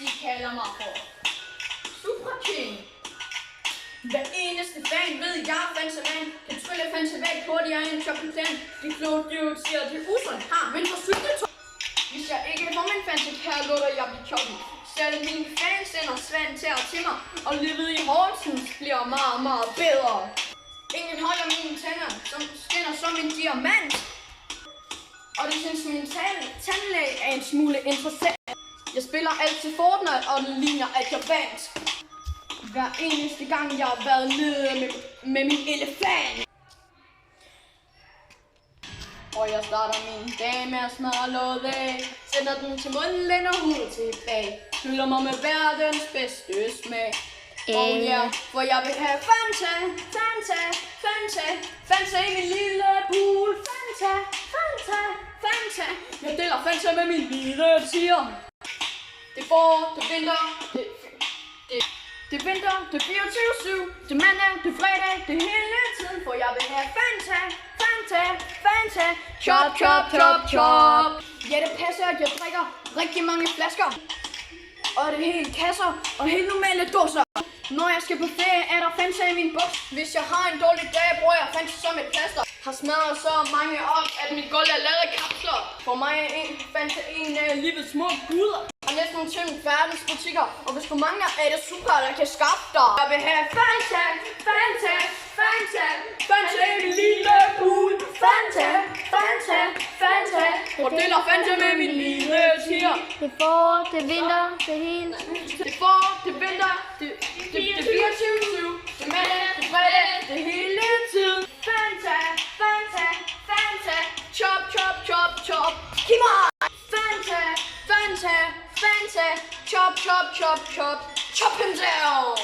De kalder mig for Super King. Hver eneste fan ved, jeg er Fanta-man. Kan trylle Fanta væk hurtigere end en chokolade. De kloge dude siger, at det er usundt. Har men for syltetøj. Hvis jeg ikke får min Fanta, kan jeg lukke, jeg bliver choppet. Selv mine fans sender Svend til mig. Og livet i Horsens bliver meget, meget bedre. Ingen holder mine tænder, som skinner som en diamant. Og det synes min tandlæge er en smule interessant. Jeg spiller altid Fortnite, og det ligner, at jeg vandt. Hver eneste gang, jeg har været nede med min elefant. Og jeg starter min dag med at smadre låget af. Sætter den til munden, lænder hovedet tilbage. Fylder mig med verdens bedste smag. Oh yeah, for jeg vil have Fanta, Fanta, Fanta, Fanta i min lille pool. Fanta, Fanta, Fanta. Jeg deler Fanta med min lille tiger. Det er forår, det er vinter, det er vinter, det er 24/7. Det er mandag, det er fredag, det er hele tiden. For jeg vil have Fanta, Fanta, Fanta. Chop, chop, chop, chop. Ja, det passer, at jeg drikker rigtig mange flasker. Og det er hele kasser og helt normale dåser. Når jeg skal på ferie, er der Fanta i min buks. Hvis jeg har en dårlig dag, bruger jeg Fanta som et plaster. Har smadret så mange op, at mit gulv er lavet af kapsler. For mig er Fanta en af livets små guder. Har næsten tømt verdens butikker. Og hvis du mangler, er det super, der kan skaffe dig. Jeg vil have Fanta, Fanta, Fanta, Fanta i min lille pool. Fanta, Fanta, Fanta. Jeg deler Fanta med min lille tiger. Det er forår, det er vinter, det er hele. Det er forår, det er vinter, det er 24/7. Det er mandag, det er fredag, det er hele tiden. Fanta, Fanta, Fanta. Chop, chop, chop, chop. Giv mig! Fanta, Fanta, Fanta. Chop, chop, chop, chop. Chop him down!